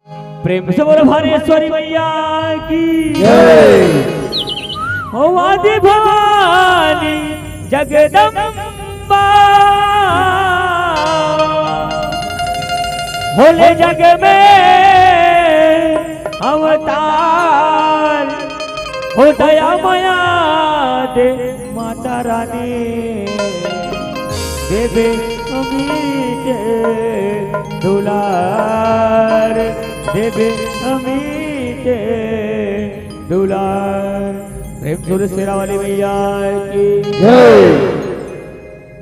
प्रेम से बोलो भानेश्वरी मैया की ओ आदि भवानी जगदम्बा भोले जग में अवतार हो दया माया दे माता रानी देवे अमीर दुलार देवे अमीर दुलार। प्रेम सुर शेरा वाली मैया की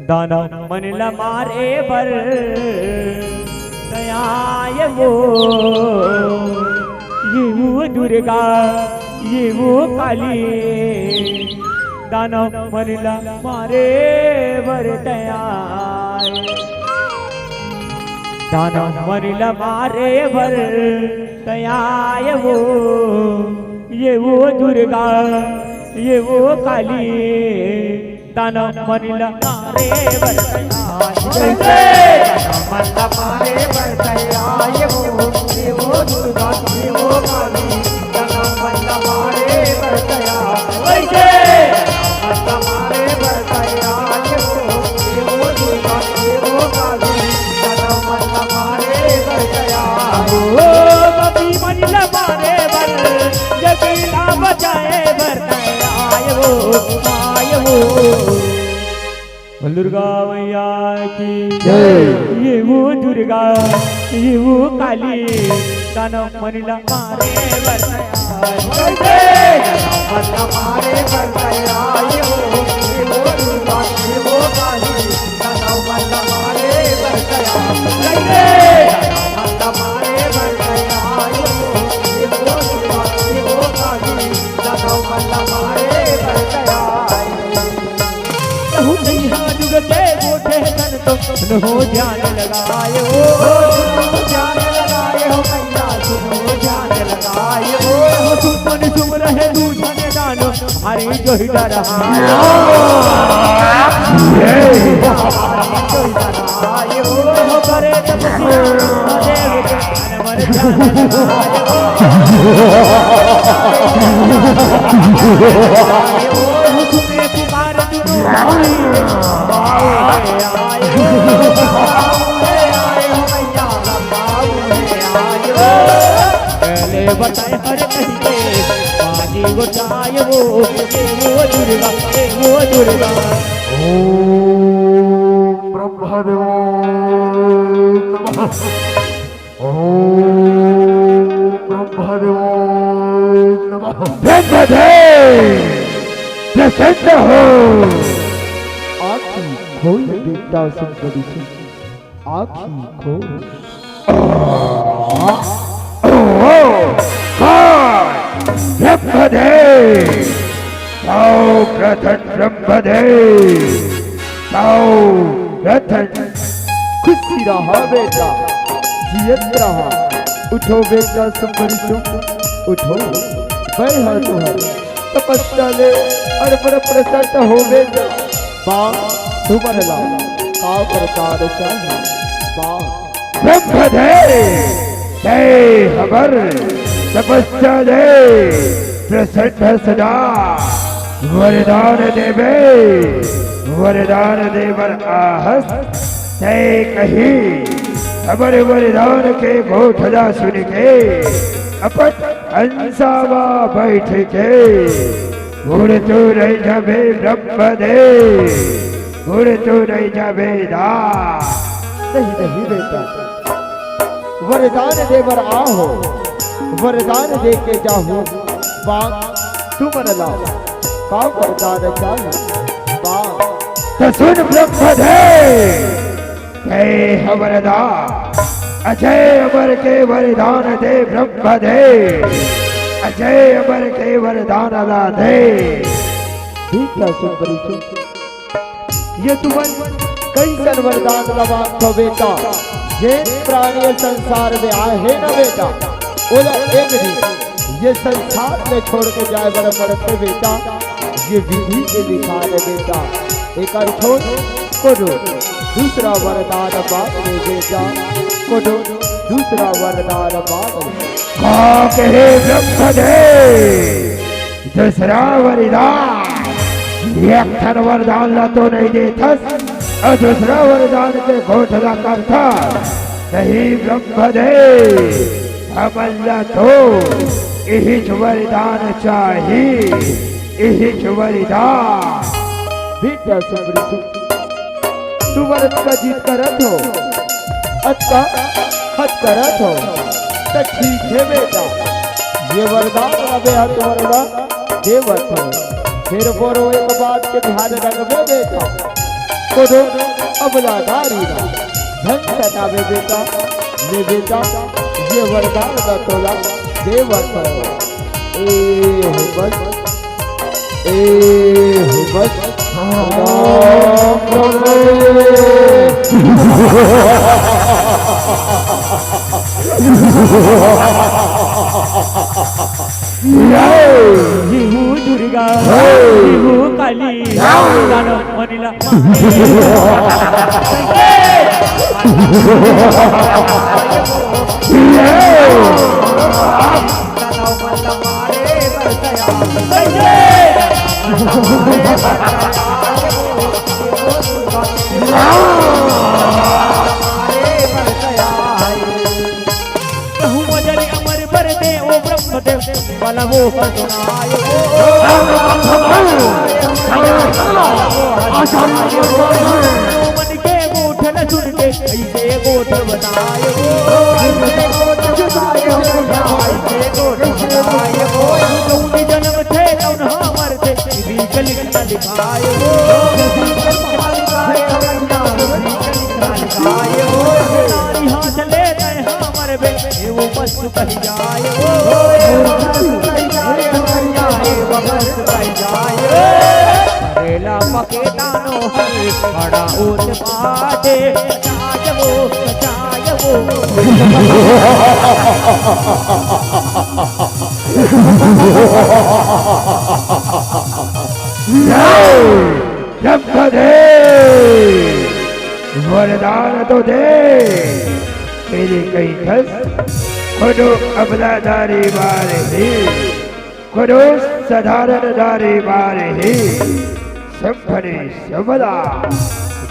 दाना मन ला मारे बर दयाय वो ये वो दुर्गा ये वो काली दाना मन ला मारे बर दयाय दाना मन ला मारे बर दयाय वो ये वो दुर्गा ये वो काली दाना मन ला मारे बर दयाय दाना मन ला मारे बर दयाय वो ये वो दुर्गा ये वो काली दाना मन ला मारे बर दयाय दुर्गा मैया की ये वो दुर्गा ये वो काली दाना मनीला मारे मारे बरसाया ये वो दुर्गा ये वो काली दाना मनीला मारे बरसाया मारे बरसाया ये वो दुर्गा ये वो काली दाना मनीला मारे बरसाया के गोठे तन तो हो ध्यान लगाए हो ध्यान लगाए हो मैया सुनो ध्यान लगाए हो सुमन सुम रहे दूषण दानो हरी जो ही डरा हो करे तपस्या देव के मन ध्यान लगाए हो सुने पुकार दुनो पहले बताए हर कहीं बाजी गोटाए वो दुर्गा वो दुर्गा ओम ब्रह्मदेव नमः ओम ब्रह्मदेव नमः ब्रह्मदेव प्रसन्न हो आँखी खोल बेटा संकटी से आँखी खोल ब्रह्मदेव प्रथन ब्रह्मदेव प्रथन खुशी रहा बेटा जियत रहा उठो बेटा संकटी से उठो बैठा तो है तपस्या ले और बड़ा प्रसन्न हो बेटा बाप तुम्हारे लाल का प्रकार चाहिए बाप ब्रह्मदेव जय हबर तपस्या दे प्रसन्न सदा वरदान देवर आहस जय कही हमारे वरदान के घोषणा सुन के अपन हंसावा बैठ के गुड़ तो रही जाबे ब्रह्मदेव गुड़ तो रही जाबे नहीं बेटा वरदान देवर आहो वरदान दे के जाहो बाप तुमर लाल का वरदान चाहिए बाप तो सुन ब्रह्मदेव जय वरदान अजय अमर के वरदान दे ब्रह्मदेव अजय अमर के वरदान ला दे ठीक है ये तुमन कई सन वरदान लगा तो बेटा ये प्राणी संसार में आए है ना बेटा ओला एक दिन ये संसार में छोड़ के जाए बड़े पड़ते बेटा ये विधि के लिखा है बेटा एक छोड़ को दूसरा वरदान मांग ले बेटा, कोडो दूसरा वरदान मांग ले। कहे ब्रह्मदेव दूसरा वरदान एक थन वरदान ला तो नहीं देथस और दूसरा वरदान के घोषणा करता नहीं ब्रह्मदेव हमला तो यही वरदान चाहिए यही वरदान। बेटा सुब्रसु तू व्रत का जीत करत हो, हद का हद करत हो तो ठीक है बेटा, ये वरदान अबे हद वरदान देवत हो। फिर बोरो एक बात के ध्यान रखबे बेटा, कोदो अबलादारी ना धन सतावे बेटा, ये बेटा ये वरदान का तोला देवत हो। बस जीवू दुर्गा जीवू काली दानव मनीला अमर भर दे ओ ब्रह्मदेव वाला वो सुनायो मन के गोठ न सुन के ऐसे गोठ बनायो जन्म थे हमर थे लिखना लिखायो हाथ ले हमर बे वो मस्त कह जाए करेला पके दानो हर बड़ा ओत बाटे चाय वो वरदान तो दे तेरी कई खस खुदो अबलादारी मारे ही खुदो साधारण दारी मारे ही संभरे सबला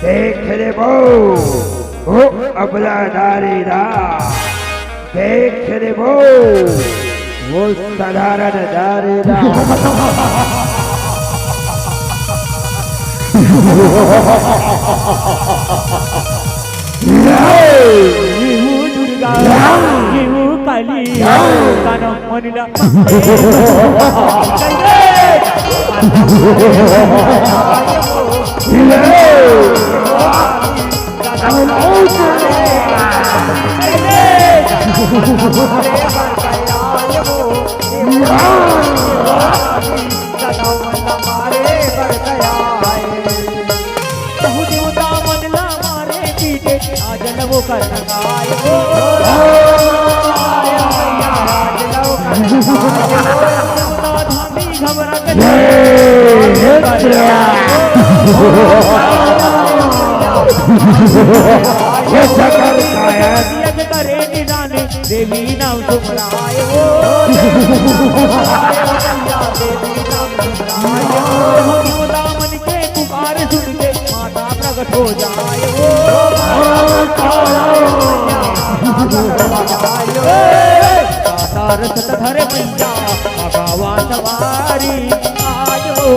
देख ले वो अबलादारी दा देख ले वो साधारण दारी दा। जीवू दुर्गा जीवू काली दानव मनीला वो कर देवी नाम सुमराए दामन के पुकार सुन के माता प्रकट हो जाए रसत धरे मैया भगवा सवारी आज वो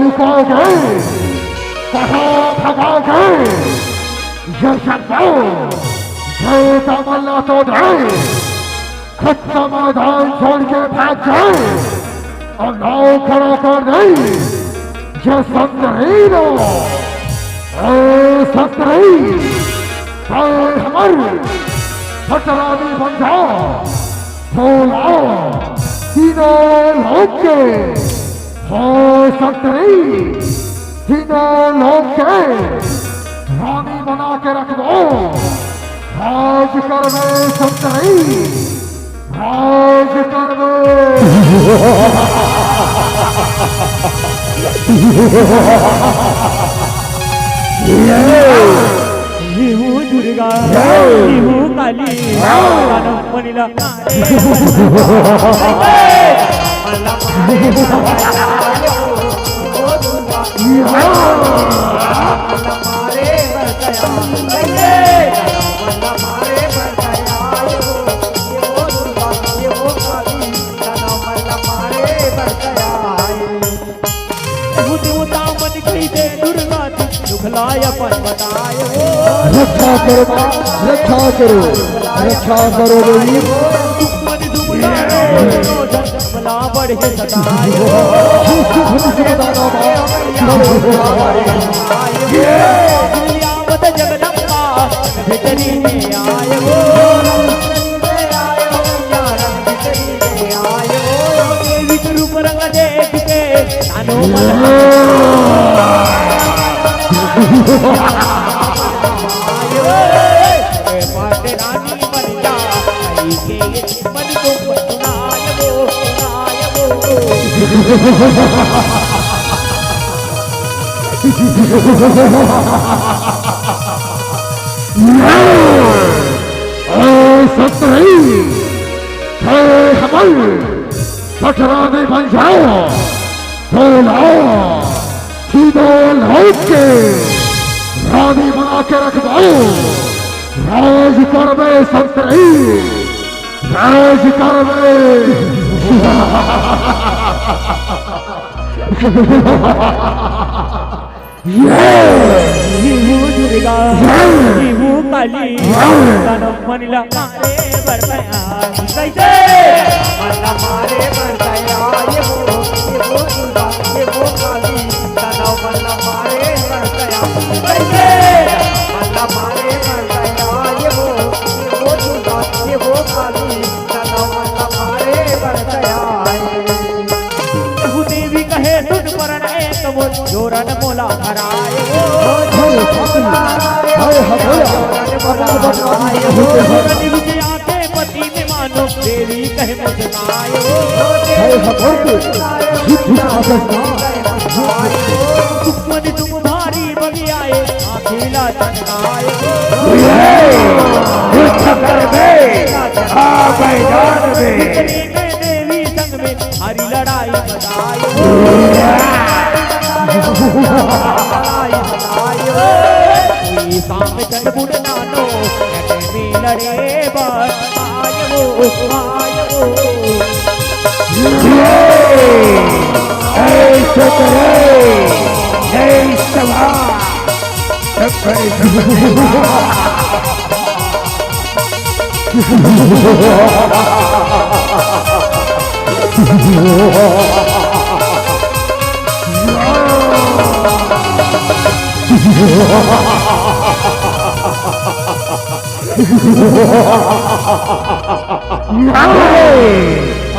लुका गए कहाँ भगा गए ये तमन्ना तो जाए खुद का मैदान छोड़ के भाग जाए और नाव खड़ा कर नहीं जो संतरी लो संतरी हमारे सतरानी बन जाओ फूल आओ तीनों लोग के हो संतरी तीनों लोग के रानी बना के रख दो राज करवे संतरी राज करवे येऊ दुर्गा येऊ काली दानव म्हणीला रक्षा करो रक्षा करो रक्षा करो वीर मला बढ़े सदायो जगदम्बा भितरी में आयो देवी रूप रंग देख के तानो माते रानी बन जा के मन को सुनायो संतरी हमल पटराने बन जाओ तो लाओ सीधो लाओ के रानी बना के रख दो राज करवे संतरी राज करवे येऊ दुर्गा येऊ काली दानव म्हणीला मारे बरतया कैसे मला मारे बरतया येऊ दुर्गा येऊ काली दानव मला मारे बरतया कैसे मला मारे बरतया येऊ दुर्गा येऊ काली दानव मला मारे बरतया देवी कहे तुझ पर एक मोल जोरन मोला हराए आते पति में मानो देवी कहे मुझनाए दुश्मन तुम भारी बगियाए आखिला चंगाए देवी संग में हरी लड़ाई बताए काम चंड बुढ़ नानो में लड़े बस आयो ऐसे करे जय सभा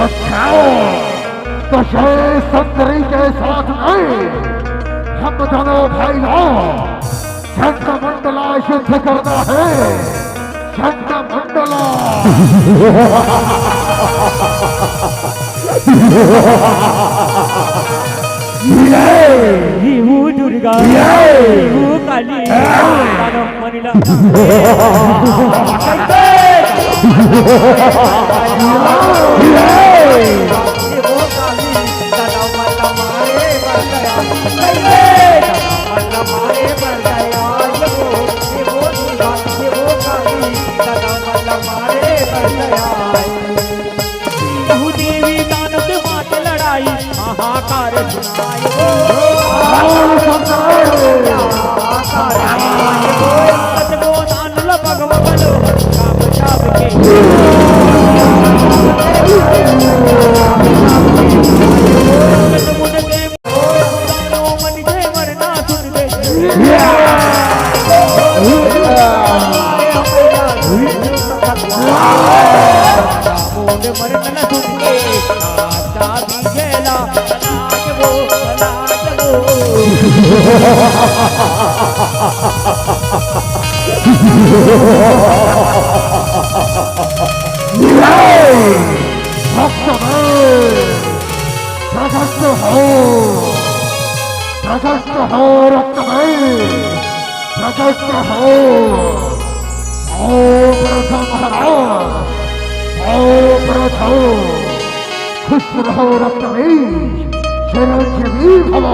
अच्छा तो संतरी के साथ नहीं हम दोनों भाई चंद मंडला शुद्ध करना है चंद मंडला येऊ दुर्गा येऊ काली दानव म्हणीला देवी दानव के मात लड़ाई हाहाकार भगवानो काम चाप के मन से मरना सुन दे मरना सुन के शादी खेला अनाज वो प्रकट हो रक्त में, प्रकट हो। ओ प्रथम महाराज, ओ प्रथम खुश रहो रक्त में, चिरंजीवी भव।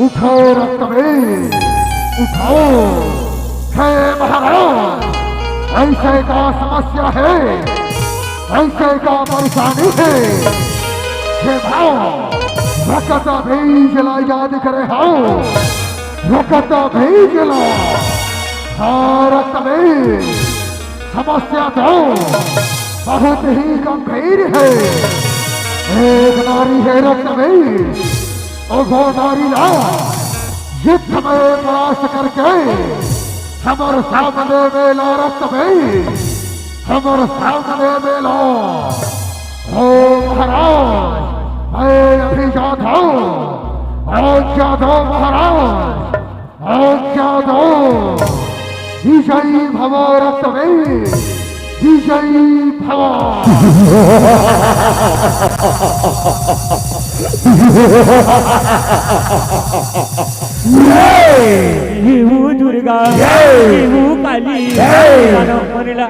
उठो रक्त में, उठो। हे महाराज, ऐसे का समस्या है, ऐसे का परेशानी है। हे भाव रकत भेज ला, याद करे हाँ रकत भेज ला। भारत में समस्या तो बहुत ही गंभीर है। एक नारी है रक्त में, और वो नारी ला युद्ध में प्रयास करके हमारे सामने में ला। रक्त में हमारे सामने में ला। ओ महाराज, मैं अभी जाता हूँ। आज्ञा दो महाराज, आज्ञा दो। विजयी भव रक्त में, विजयी भव। ये वो दुर्गा, ये वो काली, दानव मनला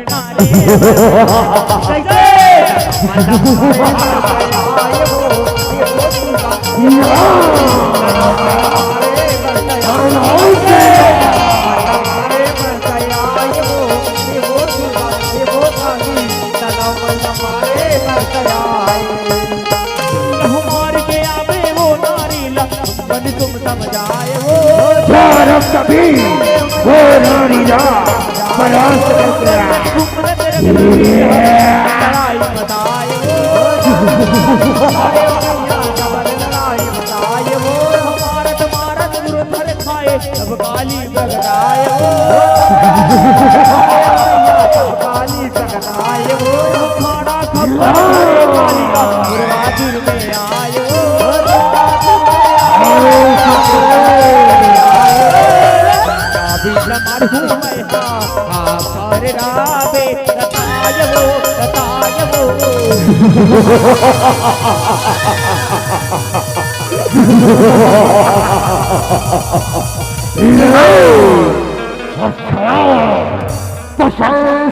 तुम समझाए वो कभी वो रानी जा परास्त लड़ाई बताए वो भारत भारत गुरु धर खाए अब काली बगड़ाए वो काली बगड़ाए वो खाना खबर काली गुरुवादुर में आए वो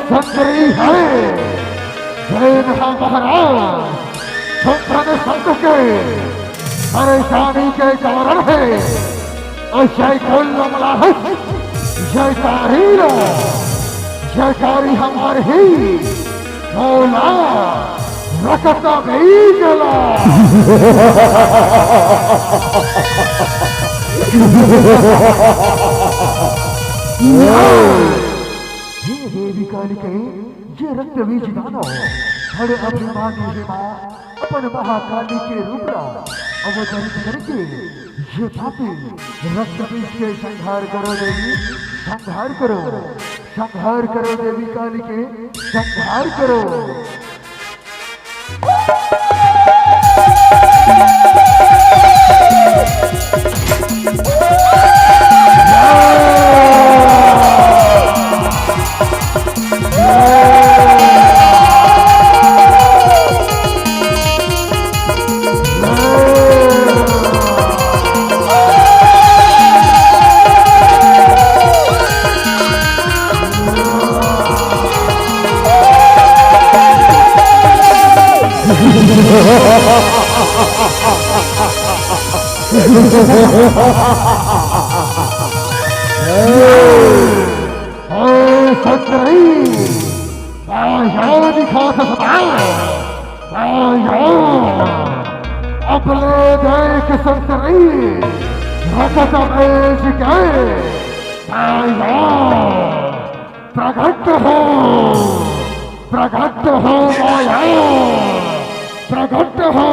संतरी है महाराज। संत के परेशानी के कारण है। जयकारी हमारे ही मौला रकत भेजला। देवी कालिके ये रक्त बीज दानो हर अभिमानी है माँ अपन महाकाली के रूप अवतरित करके ये पापी रक्त बीज के संहार करो देवी, संहार करो, संहार करो देवी कालिके, संहार करो। अपने देख संतरी रकत भेज के प्रकट हो, प्रकट हो माया, प्रकट हो।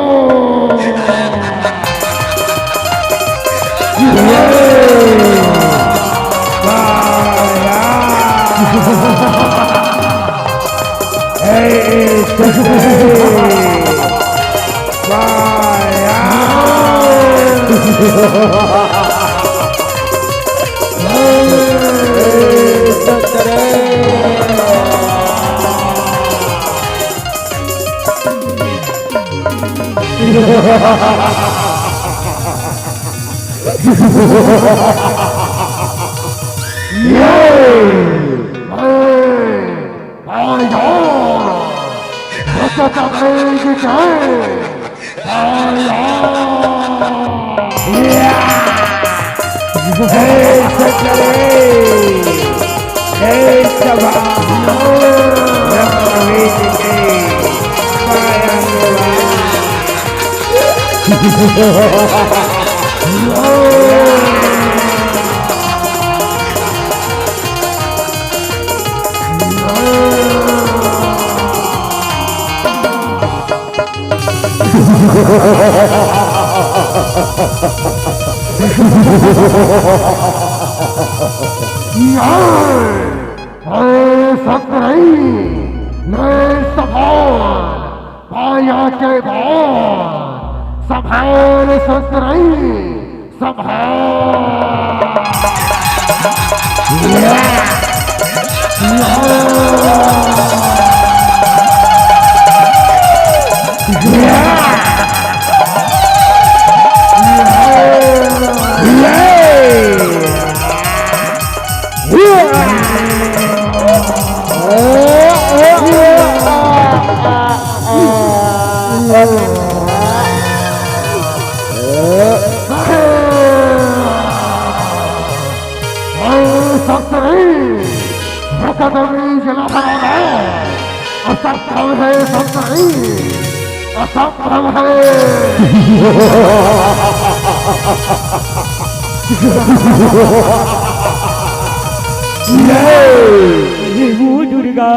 येऊ दुर्गा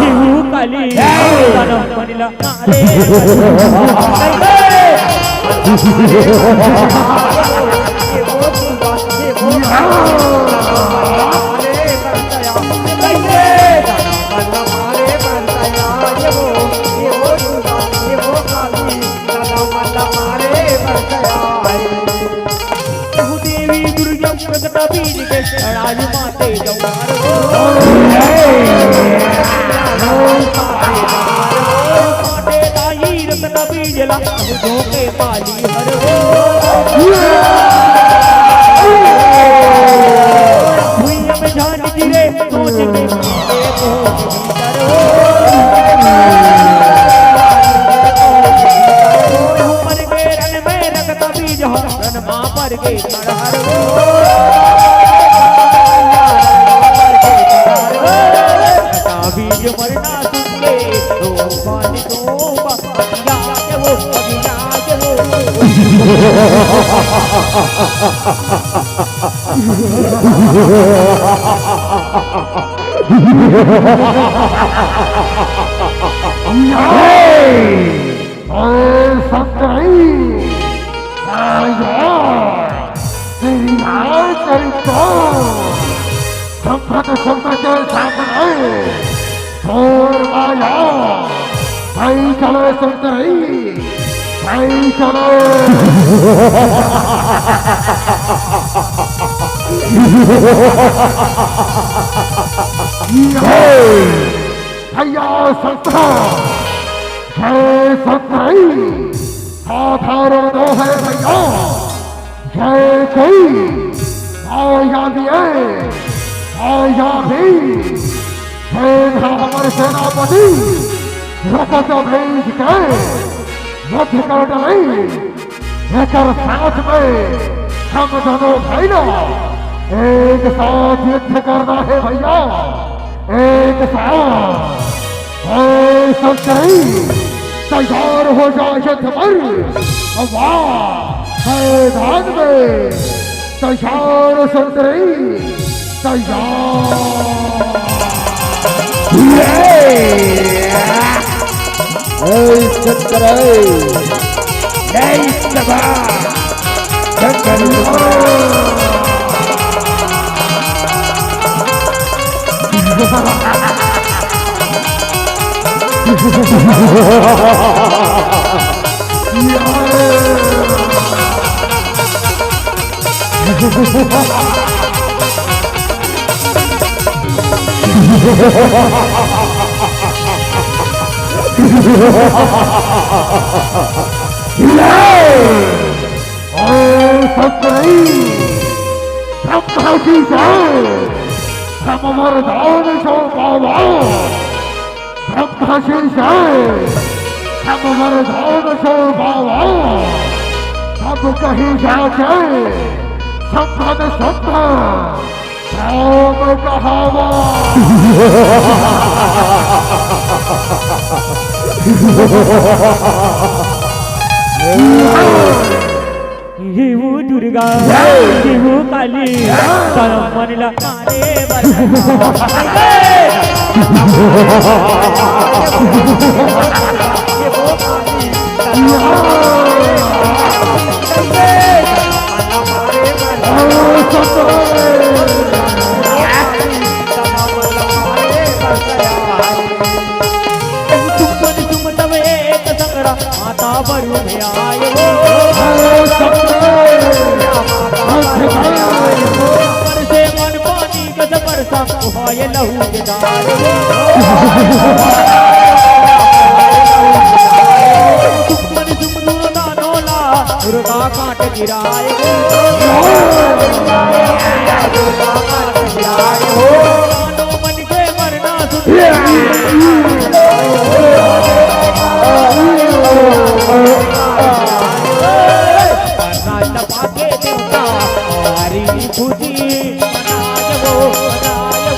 येऊ काली दानव म्हणला देवी दुर्गा प्रकटा बीज के राज माते जवार माते दाई रत्न बीजला धोके पाली हर भुइया में झांझ गिरे सोच के मर के रन में रखता बीज हरन मां पर के हर बीज मरना सुनले दो पानी दो या के वो अभिया के वो साधारण दो है भैया जय कोई आया भी है आया भी हमारे सेनापति रकत भेज के मध्य कर डाले लेकर साथ में हम दोनों भाई ना एक साथ युद्ध करना है भैया एक साथ तैयार हो जाए युद्ध पर मैदान में तैयार सुंदरी अब कहीं जाके संपद राम कहावा ये वो दुर्गा ये वो काली तन मनला मारे माता बरू आयो से मन पानी कस बरसा होय लहू के दार मन सुमदूर दानोला दुर्गा काट गिराए दुर्गा काट गिराए दानो मन के मरना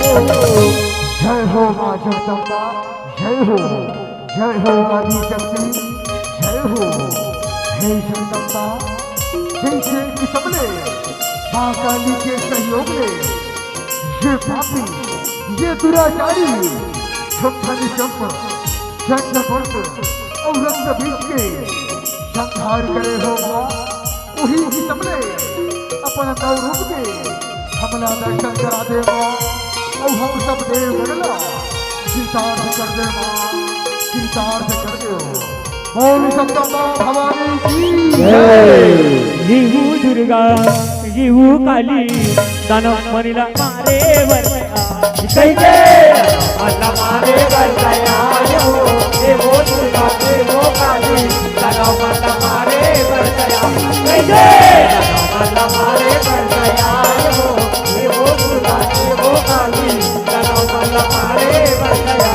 जय हो माँ जगदम्बा जय हो आदि शक्ति जय हो हे जगदम्बा जैसे कि सबने माँ काली के सहयोग ने ये पापी ये दुराचारी चंद्रवर्त और रक्त बीज के संहार करे हो माँ वही की सबने अपना नव रूप के हमला दर्शन करा दे माँ और हम सब देव गणना कीर्तार्थ कर दे माँ कीर्तार्थ कर दे बोल जगदम्बा भवानी की ये वो दुर्गा ये वो काली दानव मनिला मारे वरया कैसे अल्लाह मारे वरया ये वो दुर्गा ये वो काली दानव मनिला मारे वरया कैसे अल्लाह मारे वरया ये वो दुर्गा ये वो काली दानव मनिला मारे वरया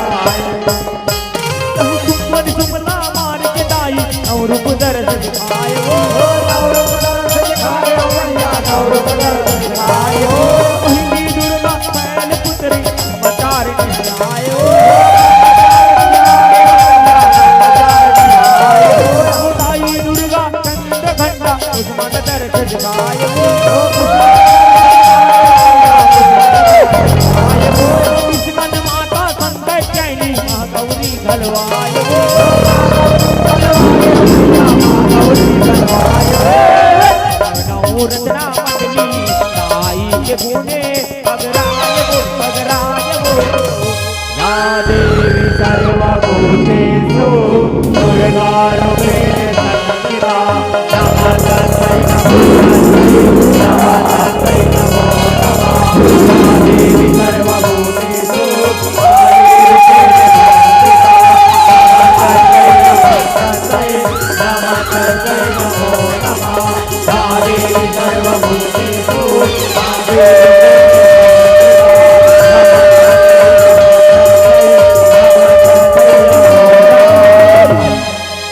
सुमन सुमला मार के दाई और रूप दर्द दिखाए और रूप दर्द दिखाए भैया और रूप दर्द दिखाए हिंदी दुर्गा पैल पुत्री बचार दिखाए दाई दुर्गा कंद घंटा उस्मान दर्द दिखाए कृष्ण माता संकट चैनी गौरी घलवाए रचना मंडली आई के गुणे पगराय या देवी सर्वभूतेषु दुर्गारूपेण संस्थिता नमस्तस्यै नमस्तस्यै नमो नमः या देवी सर्वभूतेषु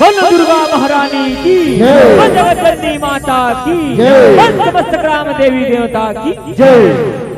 दुर्गा महारानी की जगत जननी माता की समस्त ग्राम देवी देवता की जय।